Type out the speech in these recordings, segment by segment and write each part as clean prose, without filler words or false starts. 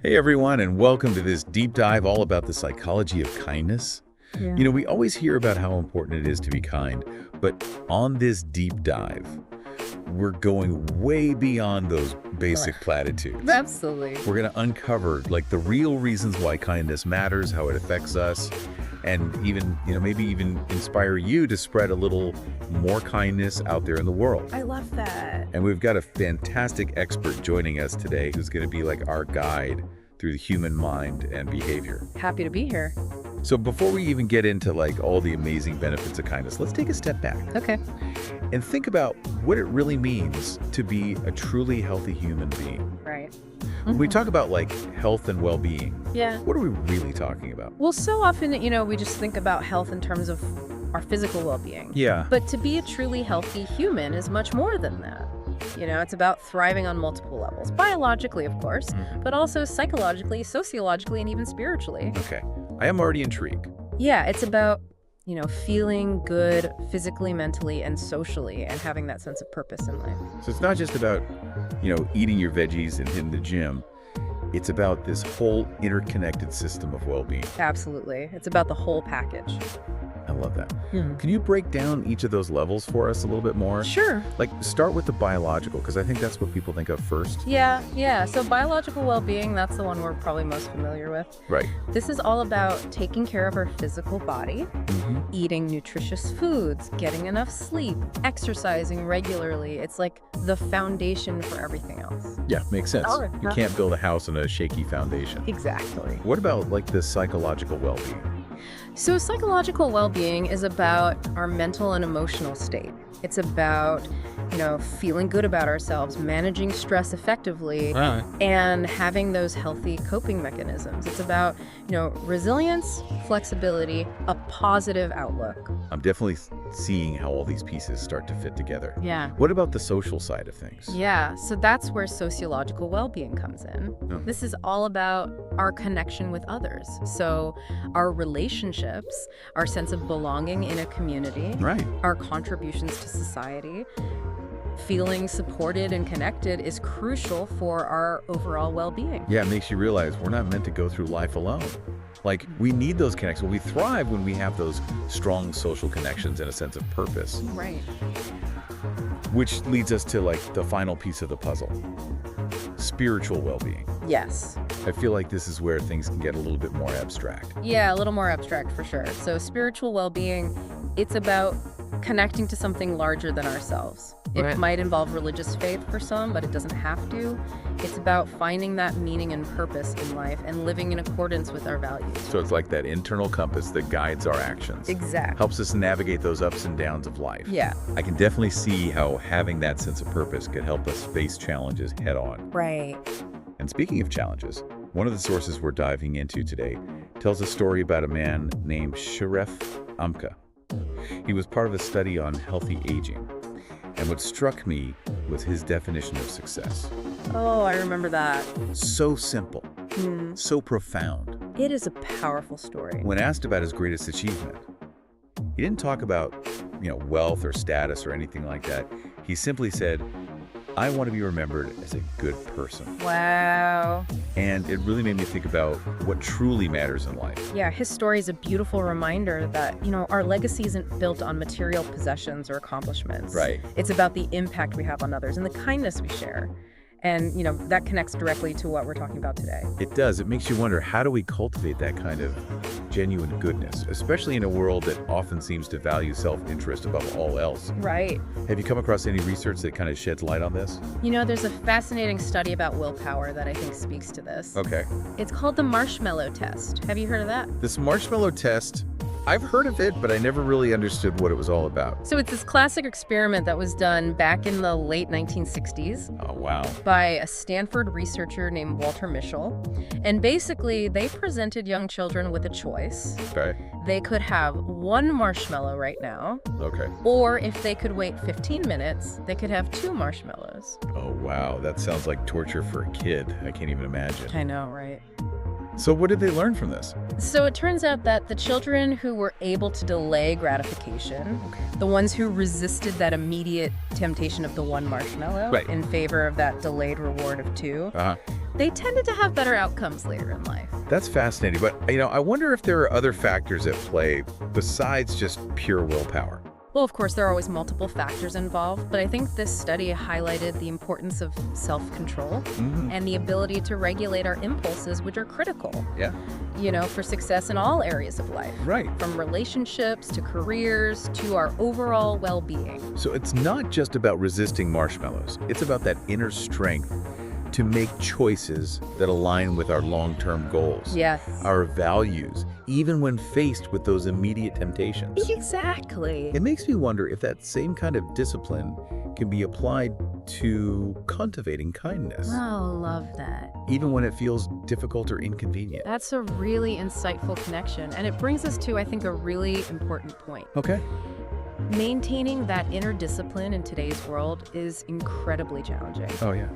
Hey everyone, and welcome to this deep dive all about the psychology of kindness. Yeah. We always hear about how important it is to be kind, but on this deep dive, we're going way beyond those basic platitudes. Absolutely. We're going to uncover the real reasons why kindness matters, how it affects us, and even, maybe even inspire you to spread a little more kindness out there in the world. I love that. And we've got a fantastic expert joining us today who's going to be like our guide through the human mind and behavior. Happy to be here. So before we even get into all the amazing benefits of kindness, let's take a step back Okay. and think about what it really means to be a truly healthy human being. Right. When we talk about health and well-being, Yeah. what are we really talking about? Well, so often, we just think about health in terms of our physical well-being. Yeah. But to be a truly healthy human is much more than that. It's about thriving on multiple levels. Biologically, of course, but also psychologically, sociologically, and even spiritually. Okay. I am already intrigued. Yeah, it's about, feeling good physically, mentally, and socially, and having that sense of purpose in life. So it's not just about, eating your veggies and hitting the gym. It's about this whole interconnected system of well-being. Absolutely. It's about the whole package. I love that. Can you break down each of those levels for us a little bit more? Sure. Start with the biological, because I think that's what people think of first. Yeah. So biological well-being, that's the one we're probably most familiar with. Right. This is all about taking care of our physical body, eating nutritious foods, getting enough sleep, exercising regularly. It's like the foundation for everything else. Yeah, makes sense. Oh, You can't build a house on a shaky foundation. Exactly. What about the psychological well-being? So psychological well-being is about our mental and emotional state. It's about, feeling good about ourselves, managing stress effectively, and having those healthy coping mechanisms. It's about, resilience, flexibility, a positive outlook. I'm definitely seeing how all these pieces start to fit together. Yeah. What about the social side of things? Yeah, so that's where sociological well-being comes in. Oh. This is all about our connection with others. So our relationships, our sense of belonging in a community, Right. our contributions to society. Feeling supported and connected is crucial for our overall well-being. Yeah, it makes you realize we're not meant to go through life alone. We need those connections. We thrive when we have those strong social connections and a sense of purpose. Right. Which leads us to the final piece of the puzzle, spiritual well-being. Yes. I feel like this is where things can get a little bit more abstract. Yeah, a little more abstract for sure. So spiritual well-being, it's about connecting to something larger than ourselves. It Right. might involve religious faith for some, but it doesn't have to. It's about finding that meaning and purpose in life and living in accordance with our values. So it's like that internal compass that guides our actions. Exactly. Helps us navigate those ups and downs of life. Yeah. I can definitely see how having that sense of purpose could help us face challenges head on. Right. And speaking of challenges, one of the sources we're diving into today tells a story about a man named Sharef Amka. He was part of a study on healthy aging. And what struck me was his definition of success. Oh, I remember that. So simple, so profound. It is a powerful story. When asked about his greatest achievement, he didn't talk about, wealth or status or anything like that. He simply said, I want to be remembered as a good person. Wow. And it really made me think about what truly matters in life. Yeah, his story is a beautiful reminder that, our legacy isn't built on material possessions or accomplishments. Right. It's about the impact we have on others and the kindness we share. And, that connects directly to what we're talking about today. It does. It makes you wonder, how do we cultivate that kind of genuine goodness, especially in a world that often seems to value self-interest above all else? Right. Have you come across any research that kind of sheds light on this? There's a fascinating study about willpower that I think speaks to this. Okay. It's called the marshmallow test. Have you heard of that? This marshmallow test, I've heard of it, but I never really understood what it was all about. So it's this classic experiment that was done back in the late 1960s. Oh, wow. By a Stanford researcher named Walter Mischel. And basically, they presented young children with a choice. Okay. They could have one marshmallow right now, Okay. or if they could wait 15 minutes, they could have two marshmallows. Oh, wow. That sounds like torture for a kid. I can't even imagine. I know, right? So what did they learn from this? So it turns out that the children who were able to delay gratification, the ones who resisted that immediate temptation of the one marshmallow Right. in favor of that delayed reward of two, they tended to have better outcomes later in life. That's fascinating, but I wonder if there are other factors at play besides just pure willpower. Well, of course, there are always multiple factors involved, but I think this study highlighted the importance of self-control and the ability to regulate our impulses, which are critical, Yeah. for success in all areas of life. Right. From relationships to careers to our overall well-being. So it's not just about resisting marshmallows. It's about that inner strength to make choices that align with our long-term goals, Yes. our values, even when faced with those immediate temptations. Exactly. It makes me wonder if that same kind of discipline can be applied to cultivating kindness, Oh, love that. even when it feels difficult or inconvenient. That's a really insightful connection, and it brings us to, I think, a really important point. Okay. Maintaining that inner discipline in today's world is incredibly challenging. Oh, yeah.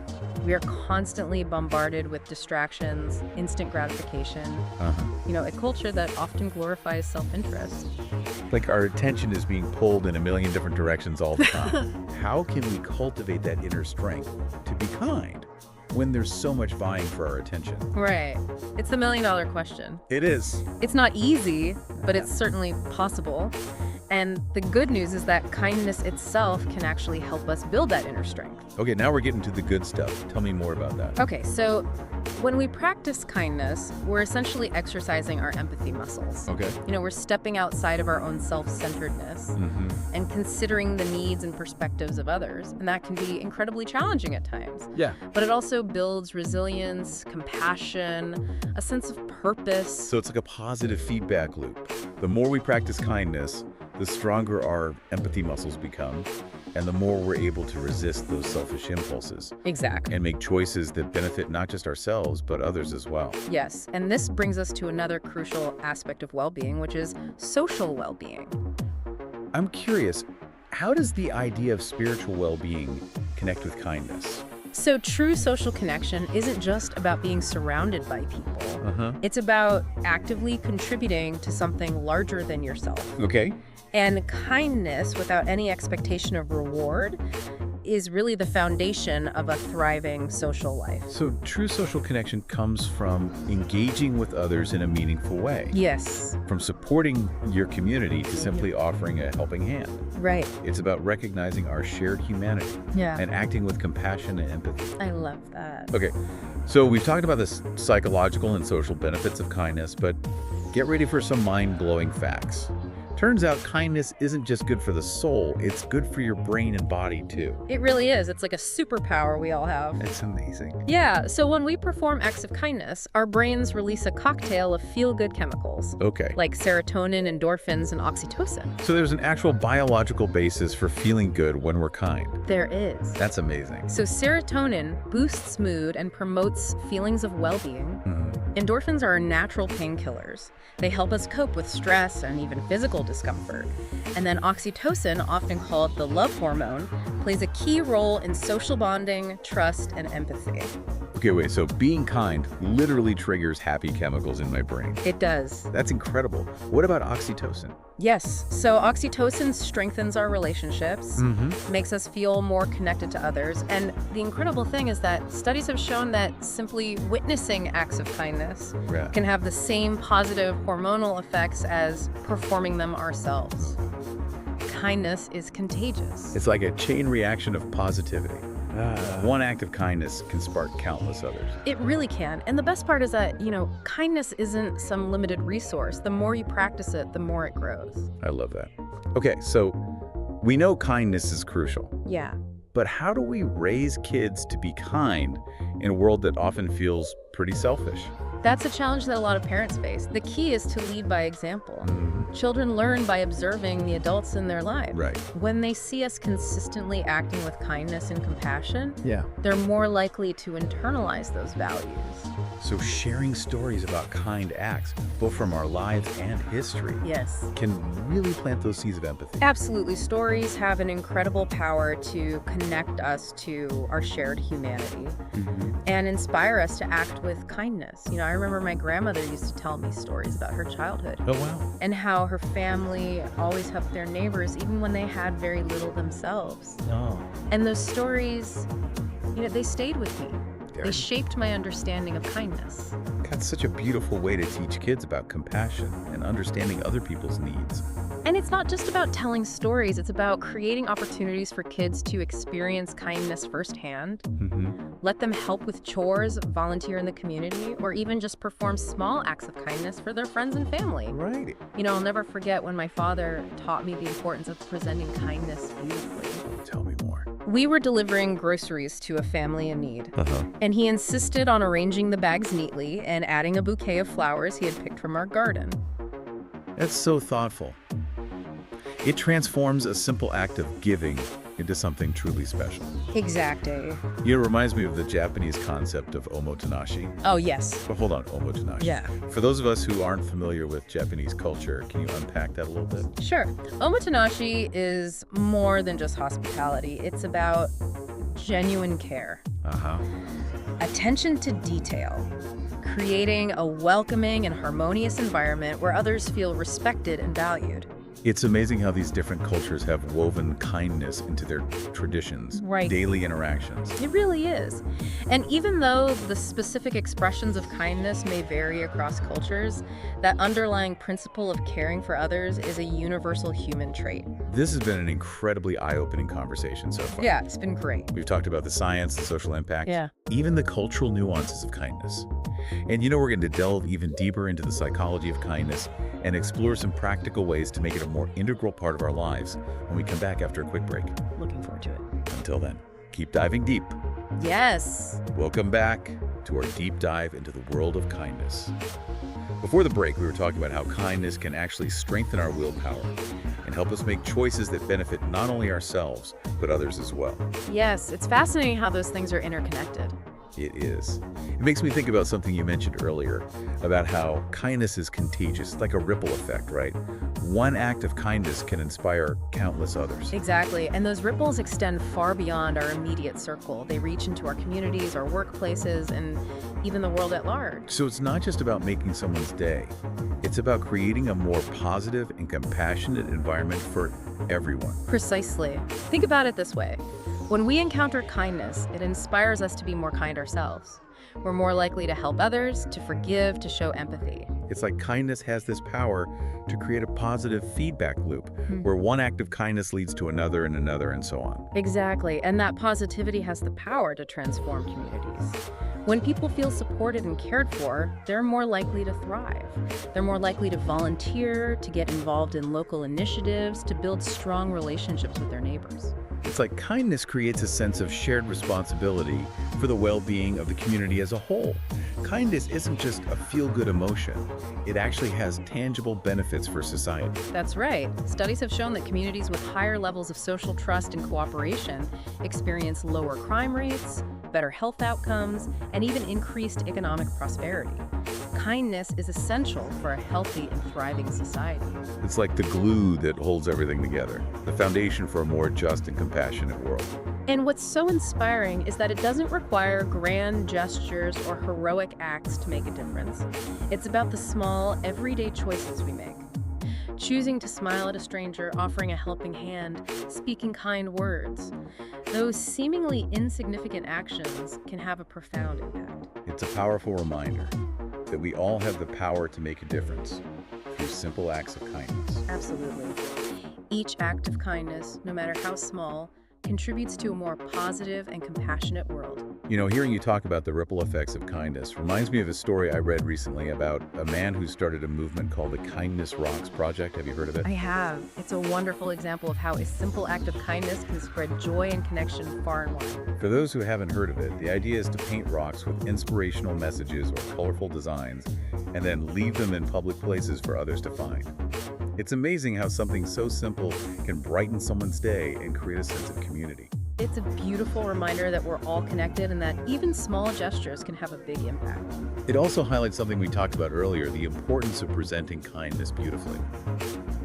We are constantly bombarded with distractions, instant gratification, Uh-huh. a culture that often glorifies self-interest. Like our attention is being pulled in a million different directions all the time. How can we cultivate that inner strength to be kind when there's so much vying for our attention? Right. It's the million-dollar question. It is. It's not easy, but it's certainly possible. And the good news is that kindness itself can actually help us build that inner strength. Okay, now we're getting to the good stuff. Tell me more about that. Okay, so when we practice kindness, we're essentially exercising our empathy muscles. Okay. We're stepping outside of our own self-centeredness and considering the needs and perspectives of others. And that can be incredibly challenging at times. Yeah. But it also builds resilience, compassion, a sense of purpose. So it's like a positive feedback loop. The more we practice kindness, the stronger our empathy muscles become, and the more we're able to resist those selfish impulses Exactly. and make choices that benefit not just ourselves, but others as well. Yes, and this brings us to another crucial aspect of well-being, which is social well-being. I'm curious, how does the idea of spiritual well-being connect with kindness? So true social connection isn't just about being surrounded by people. It's about actively contributing to something larger than yourself. Okay. And kindness without any expectation of reward is really the foundation of a thriving social life. So true social connection comes from engaging with others in a meaningful way. Yes, From supporting your community to simply offering a helping hand. right. It's about recognizing our shared humanity Yeah, and acting with compassion and empathy. I love that. Okay, so we've talked about the psychological and social benefits of kindness, but get ready for some mind-blowing facts. Turns out kindness isn't just good for the soul, it's good for your brain and body too. It really is. It's like a superpower we all have. It's amazing. Yeah, so when we perform acts of kindness, our brains release a cocktail of feel-good chemicals, Okay, like serotonin, endorphins, and oxytocin. so there's an actual biological basis for feeling good when we're kind. There is. That's amazing. So serotonin boosts mood and promotes feelings of well-being. Endorphins are natural painkillers. They help us cope with stress and even physical discomfort. And then oxytocin, often called the love hormone, plays a key role in social bonding, trust, and empathy. Okay, wait, so being kind literally triggers happy chemicals in my brain. It does. That's incredible. What about oxytocin? Yes, so oxytocin strengthens our relationships, makes us feel more connected to others, and the incredible thing is that studies have shown that simply witnessing acts of kindness Yeah. can have the same positive hormonal effects as performing them ourselves. Kindness is contagious. It's like a chain reaction of positivity. One act of kindness can spark countless others. It really can. And the best part is that, kindness isn't some limited resource. The more you practice it, the more it grows. I love that. Okay, so we know kindness is crucial, Yeah. but how do we raise kids to be kind in a world that often feels pretty selfish? That's a challenge that a lot of parents face. The key is to lead by example. Children learn by observing the adults in their lives. Right. When they see us consistently acting with kindness and compassion, Yeah. they're more likely to internalize those values. So sharing stories about kind acts, both from our lives and history, Yes. can really plant those seeds of empathy. Absolutely. Stories have an incredible power to connect us to our shared humanity and inspire us to act with kindness. I remember my grandmother used to tell me stories about her childhood Oh, wow. and how her family always helped their neighbors even when they had very little themselves. Oh. And those stories, they stayed with me. They shaped my understanding of kindness. That's such a beautiful way to teach kids about compassion and understanding other people's needs. And it's not just about telling stories, it's about creating opportunities for kids to experience kindness firsthand. Let them help with chores, volunteer in the community, or even just perform small acts of kindness for their friends and family. Right. You know, I'll never forget when my father taught me the importance of presenting kindness beautifully. Tell me more. We were delivering groceries to a family in need, and he insisted on arranging the bags neatly and adding a bouquet of flowers he had picked from our garden. That's so thoughtful. It transforms a simple act of giving into something truly special. Exactly. You know, it reminds me of the Japanese concept of omotenashi. Oh, yes. But hold on, omotenashi. Yeah. For those of us who aren't familiar with Japanese culture, can you unpack that a little bit? Sure. Omotenashi is more than just hospitality. It's about genuine care. Attention to detail. Creating a welcoming and harmonious environment where others feel respected and valued. It's amazing how these different cultures have woven kindness into their traditions, daily interactions. It really is. And even though the specific expressions of kindness may vary across cultures, that underlying principle of caring for others is a universal human trait. This has been an incredibly eye-opening conversation so far. Yeah, it's been great. We've talked about the science, the social impact, Yeah. even the cultural nuances of kindness. And you know, we're going to delve even deeper into the psychology of kindness and explore some practical ways to make it a more integral part of our lives when we come back after a quick break. Looking forward to it. Until then, keep diving deep. Yes. Welcome back to our deep dive into the world of kindness. Before the break, we were talking about how kindness can actually strengthen our willpower and help us make choices that benefit not only ourselves, but others as well. Yes, it's fascinating how those things are interconnected. It is. It makes me think about something you mentioned earlier, about how kindness is contagious, like a ripple effect, right? One act of kindness can inspire countless others. Exactly, and those ripples extend far beyond our immediate circle. They reach into our communities, our workplaces, and even the world at large. So it's not just about making someone's day. It's about creating a more positive and compassionate environment for everyone. Precisely. Think about it this way. When we encounter kindness, it inspires us to be more kind ourselves. We're more likely to help others, to forgive, to show empathy. It's like kindness has this power to create a positive feedback loop, where one act of kindness leads to another and another and so on. Exactly, and that positivity has the power to transform communities. When people feel supported and cared for, they're more likely to thrive. They're more likely to volunteer, to get involved in local initiatives, to build strong relationships with their neighbors. It's like kindness creates a sense of shared responsibility for the well-being of the community as a whole. Kindness isn't just a feel-good emotion. It actually has tangible benefits for society. That's right. Studies have shown that communities with higher levels of social trust and cooperation experience lower crime rates, better health outcomes, and even increased economic prosperity. Kindness is essential for a healthy and thriving society. It's like the glue that holds everything together, the foundation for a more just and compassionate world. And what's so inspiring is that it doesn't require grand gestures or heroic acts to make a difference. It's about the small, everyday choices we make. Choosing to smile at a stranger, offering a helping hand, speaking kind words. Those seemingly insignificant actions can have a profound impact. It's a powerful reminder that we all have the power to make a difference through simple acts of kindness. Absolutely. Each act of kindness, no matter how small, contributes to a more positive and compassionate world. You know, hearing you talk about the ripple effects of kindness reminds me of a story I read recently about a man who started a movement called the Kindness Rocks Project. Have you heard of it? I have. It's a wonderful example of how a simple act of kindness can spread joy and connection far and wide. For those who haven't heard of it, the idea is to paint rocks with inspirational messages or colorful designs and then leave them in public places for others to find. It's amazing how something so simple can brighten someone's day and create a sense of community. It's a beautiful reminder that we're all connected and that even small gestures can have a big impact. It also highlights something we talked about earlier, the importance of presenting kindness beautifully.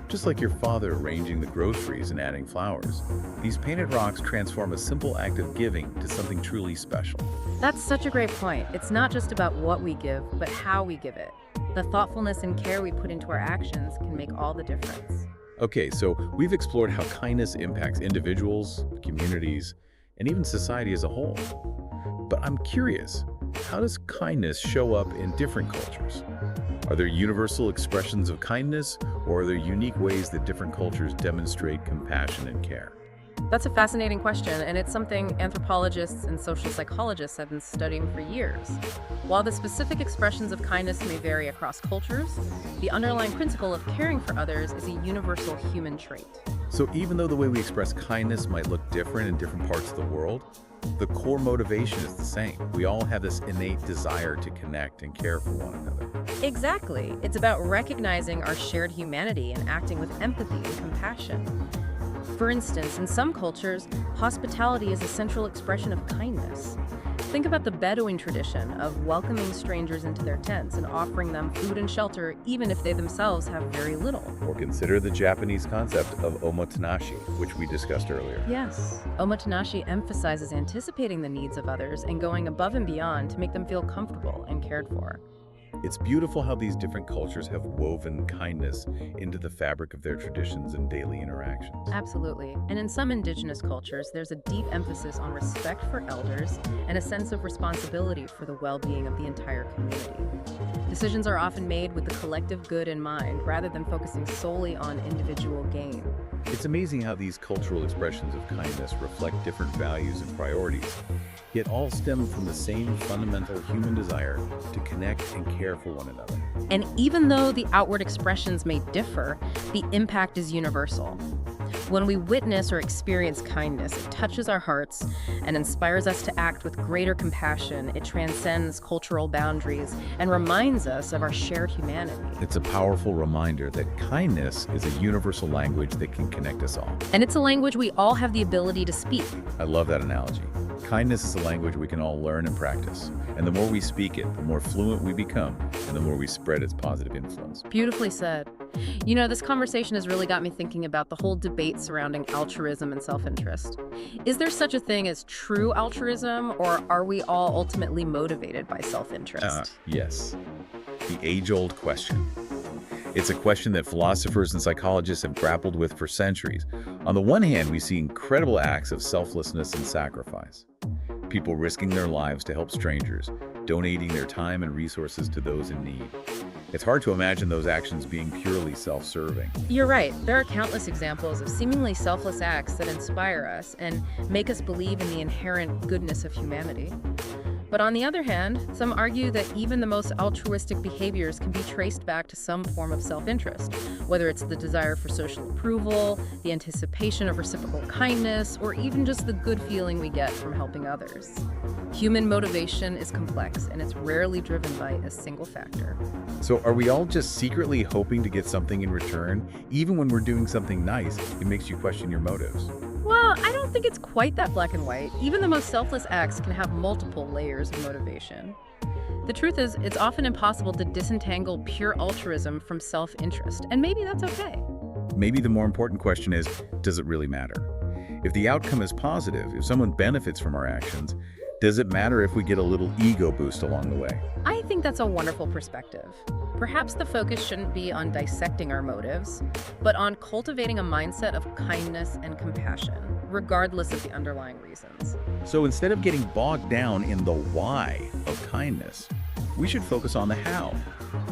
Just like your father arranging the groceries and adding flowers, these painted rocks transform a simple act of giving to something truly special. That's such a great point. It's not just about what we give, but how we give it. The thoughtfulness and care we put into our actions can make all the difference. Okay, so we've explored how kindness impacts individuals, communities, and even society as a whole. But I'm curious, how does kindness show up in different cultures? Are there universal expressions of kindness, or are there unique ways that different cultures demonstrate compassion and care? That's a fascinating question, and it's something anthropologists and social psychologists have been studying for years. While the specific expressions of kindness may vary across cultures, the underlying principle of caring for others is a universal human trait. So even though the way we express kindness might look different in different parts of the world, the core motivation is the same. We all have this innate desire to connect and care for one another. Exactly. It's about recognizing our shared humanity and acting with empathy and compassion. For instance, in some cultures, hospitality is a central expression of kindness. Think about the Bedouin tradition of welcoming strangers into their tents and offering them food and shelter even if they themselves have very little. Or consider the Japanese concept of omotenashi, which we discussed earlier. Yes, omotenashi emphasizes anticipating the needs of others and going above and beyond to make them feel comfortable and cared for. It's beautiful how these different cultures have woven kindness into the fabric of their traditions and daily interactions. Absolutely. And in some indigenous cultures, there's a deep emphasis on respect for elders and a sense of responsibility for the well-being of the entire community. Decisions are often made with the collective good in mind, rather than focusing solely on individual gain. It's amazing how these cultural expressions of kindness reflect different values and priorities, yet all stem from the same fundamental human desire to connect and care for one another. And even though the outward expressions may differ, the impact is universal. When we witness or experience kindness, it touches our hearts and inspires us to act with greater compassion. It transcends cultural boundaries and reminds us of our shared humanity. It's a powerful reminder that kindness is a universal language that can connect us all. And it's a language we all have the ability to speak. I love that analogy. Kindness is a language we can all learn and practice. And the more we speak it, the more fluent we become, and the more we spread its positive influence. Beautifully said. You know, this conversation has really got me thinking about the whole debate surrounding altruism and self-interest. Is there such a thing as true altruism, or are we all ultimately motivated by self-interest? Yes. The age-old question. It's a question that philosophers and psychologists have grappled with for centuries. On the one hand, we see incredible acts of selflessness and sacrifice. People risking their lives to help strangers, donating their time and resources to those in need. It's hard to imagine those actions being purely self-serving. You're right. There are countless examples of seemingly selfless acts that inspire us and make us believe in the inherent goodness of humanity. But on the other hand, some argue that even the most altruistic behaviors can be traced back to some form of self-interest, whether it's the desire for social approval, the anticipation of reciprocal kindness, or even just the good feeling we get from helping others. Human motivation is complex, and it's rarely driven by a single factor. So are we all just secretly hoping to get something in return? Even when we're doing something nice, it makes you question your motives. Well, I don't think it's quite that black and white. Even the most selfless acts can have multiple layers of motivation. The truth is, it's often impossible to disentangle pure altruism from self-interest, and maybe that's okay. Maybe the more important question is, does it really matter? If the outcome is positive, if someone benefits from our actions, does it matter if we get a little ego boost along the way? I think that's a wonderful perspective. Perhaps the focus shouldn't be on dissecting our motives, but on cultivating a mindset of kindness and compassion, regardless of the underlying reasons. So instead of getting bogged down in the why of kindness, we should focus on the how.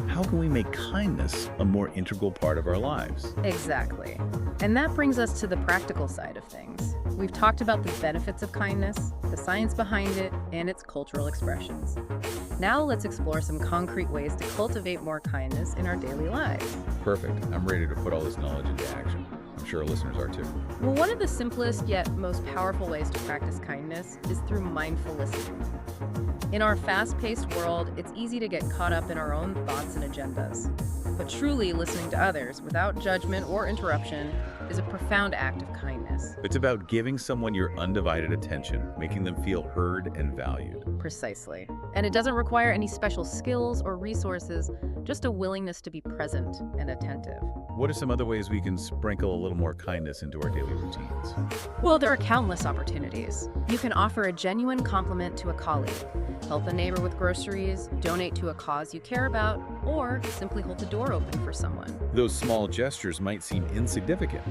How can we make kindness a more integral part of our lives? Exactly. And that brings us to the practical side of things. We've talked about the benefits of kindness, the science behind it, and its cultural expressions. Now let's explore some concrete ways to cultivate more kindness in our daily lives. Perfect. I'm ready to put all this knowledge into action. I'm sure our listeners are too. Well, one of the simplest yet most powerful ways to practice kindness is through mindful listening. In our fast-paced world, it's easy to get caught up in our own thoughts and agendas. But truly listening to others without judgment or interruption is a profound act of kindness. It's about giving someone your undivided attention, making them feel heard and valued. Precisely. And it doesn't require any special skills or resources, just a willingness to be present and attentive. What are some other ways we can sprinkle a little little more kindness into our daily routines? Well, there are countless opportunities. You can offer a genuine compliment to a colleague, help a neighbor with groceries, donate to a cause you care about, or simply hold the door open for someone. Those small gestures might seem insignificant,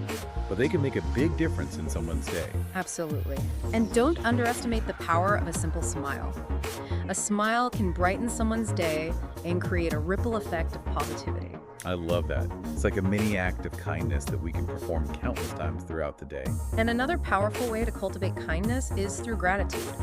but they can make a big difference in someone's day. Absolutely. And don't underestimate the power of a simple smile. A smile can brighten someone's day and create a ripple effect of positivity. I love that. It's like a mini act of kindness that we can perform countless times throughout the day. And another powerful way to cultivate kindness is through gratitude.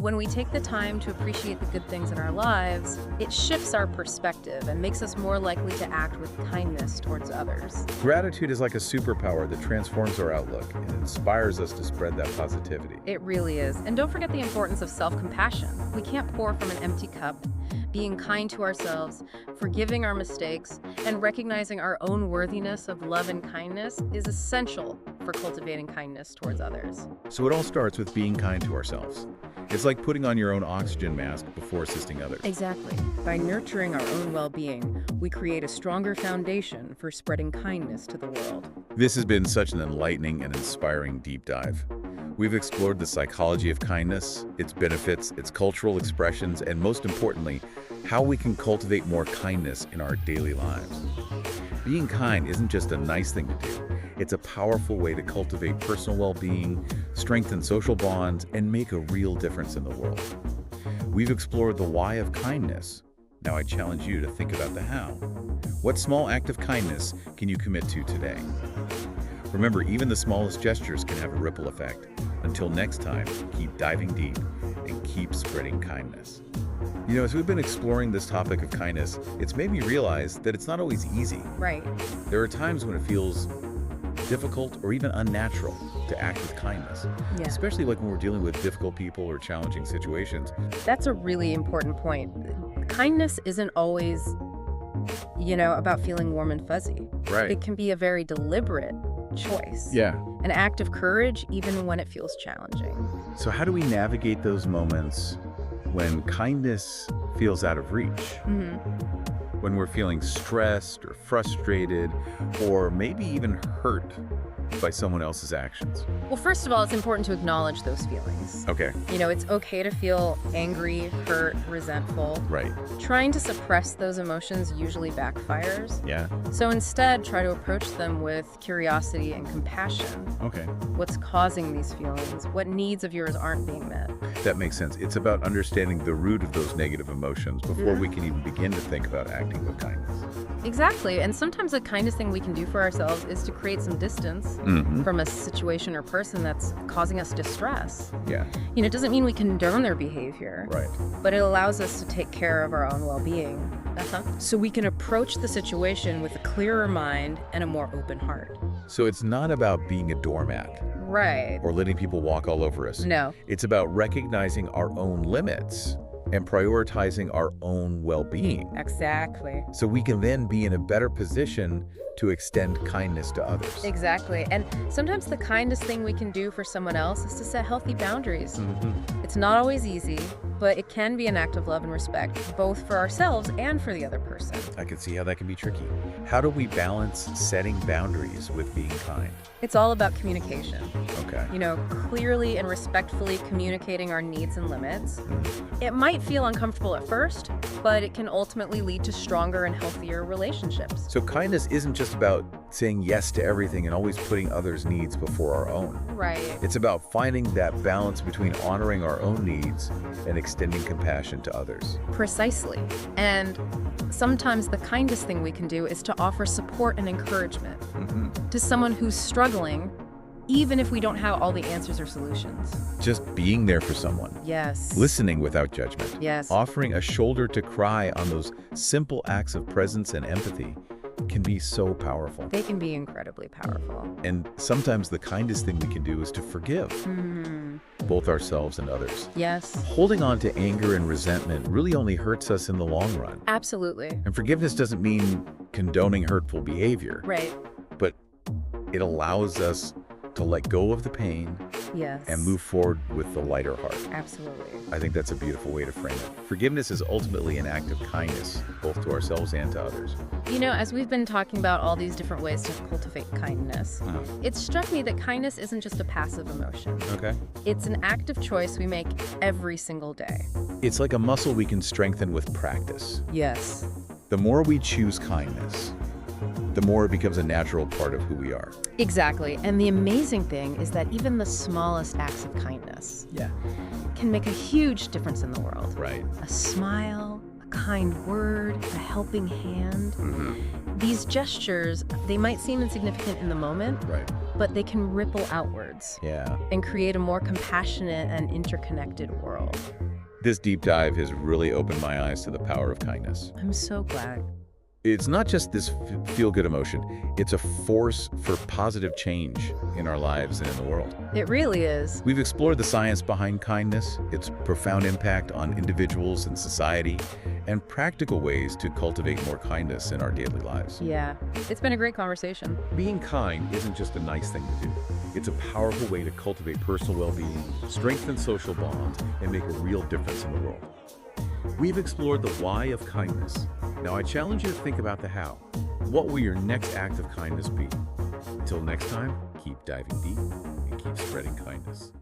When we take the time to appreciate the good things in our lives, it shifts our perspective and makes us more likely to act with kindness towards others. Gratitude is like a superpower that transforms our outlook and inspires us to spread that positivity. It really is. And don't forget the importance of self-compassion. We can't pour from an empty cup. Being kind to ourselves, forgiving our mistakes, and recognizing our own worthiness of love and kindness is essential for cultivating kindness towards others. So it all starts with being kind to ourselves. It's like putting on your own oxygen mask before assisting others. Exactly. By nurturing our own well-being, we create a stronger foundation for spreading kindness to the world. This has been such an enlightening and inspiring deep dive. We've explored the psychology of kindness, its benefits, its cultural expressions, and most importantly, how we can cultivate more kindness in our daily lives. Being kind isn't just a nice thing to do. It's a powerful way to cultivate personal well-being, strengthen social bonds, and make a real difference in the world. We've explored the why of kindness. Now I challenge you to think about the how. What small act of kindness can you commit to today? Remember, even the smallest gestures can have a ripple effect. Until next time, keep diving deep and keep spreading kindness. You know, as we've been exploring this topic of kindness, it's made me realize that it's not always easy. Right. There are times when it feels difficult or even unnatural to act with kindness, Yeah. especially like when we're dealing with difficult people or challenging situations. That's a really important point. Kindness isn't always, about feeling warm and fuzzy. Right. It can be a very deliberate choice. Yeah. An act of courage, even when it feels challenging. So how do we navigate those moments when kindness feels out of reach? When we're feeling stressed or frustrated or maybe even hurt by someone else's actions? Well, first of all, it's important to acknowledge those feelings. Okay. It's okay to feel angry, hurt, resentful. Right. Trying to suppress those emotions usually backfires. Yeah. So instead, try to approach them with curiosity and compassion. Okay. What's causing these feelings? What needs of yours aren't being met? That makes sense. It's about understanding the root of those negative emotions before we can even begin to think about acting with kindness. Exactly. And sometimes the kindest thing we can do for ourselves is to create some distance from a situation or person that's causing us distress. Yeah. It doesn't mean we condone their behavior, Right. but it allows us to take care of our own well-being. So we can approach the situation with a clearer mind and a more open heart. So it's not about being a doormat Right. or letting people walk all over us. No. It's about recognizing our own limits and prioritizing our own well-being, Exactly. so we can then be in a better position to extend kindness to others. Exactly. And sometimes the kindest thing we can do for someone else is to set healthy boundaries. It's not always easy, but it can be an act of love and respect, both for ourselves and for the other person. I can see how that can be tricky. How do we balance setting boundaries with being kind? It's all about communication. Okay. Clearly and respectfully communicating our needs and limits. It might feel uncomfortable at first, but it can ultimately lead to stronger and healthier relationships. So kindness isn't just about saying yes to everything and always putting others' needs before our own. Right. It's about finding that balance between honoring our own needs and extending compassion to others. Precisely. And sometimes the kindest thing we can do is to offer support and encouragement to someone who's struggling, even if we don't have all the answers or solutions. Just being there for someone. Yes. Listening without judgment. Yes. Offering a shoulder to cry on those simple acts of presence and empathy can be so powerful. They can be incredibly powerful. And sometimes the kindest thing we can do is to forgive both ourselves and others. Yes. Holding on to anger and resentment really only hurts us in the long run. Absolutely. And forgiveness doesn't mean condoning hurtful behavior, Right. but it allows us to let go of the pain Yes. and move forward with the lighter heart. Absolutely. I think that's a beautiful way to frame it. Forgiveness is ultimately an act of kindness, both to ourselves and to others. You know, as we've been talking about all these different ways to cultivate kindness, it struck me that kindness isn't just a passive emotion. Okay. It's an active choice we make every single day. It's like a muscle we can strengthen with practice. Yes. The more we choose kindness, the more it becomes a natural part of who we are. Exactly. And the amazing thing is that even the smallest acts of kindness Yeah. can make a huge difference in the world. Right. A smile, a kind word, a helping hand. These gestures, they might seem insignificant in the moment, Right. but they can ripple outwards Yeah. and create a more compassionate and interconnected world. This deep dive has really opened my eyes to the power of kindness. I'm so glad. It's not just this feel-good emotion. It's a force for positive change in our lives and in the world. It really is. We've explored the science behind kindness, its profound impact on individuals and society, and practical ways to cultivate more kindness in our daily lives. Yeah. It's been a great conversation. Being kind isn't just a nice thing to do. It's a powerful way to cultivate personal well-being, strengthen social bonds, and make a real difference in the world. We've explored the why of kindness. Now I challenge you to think about the how. What will your next act of kindness be? Until next time, keep diving deep and keep spreading kindness.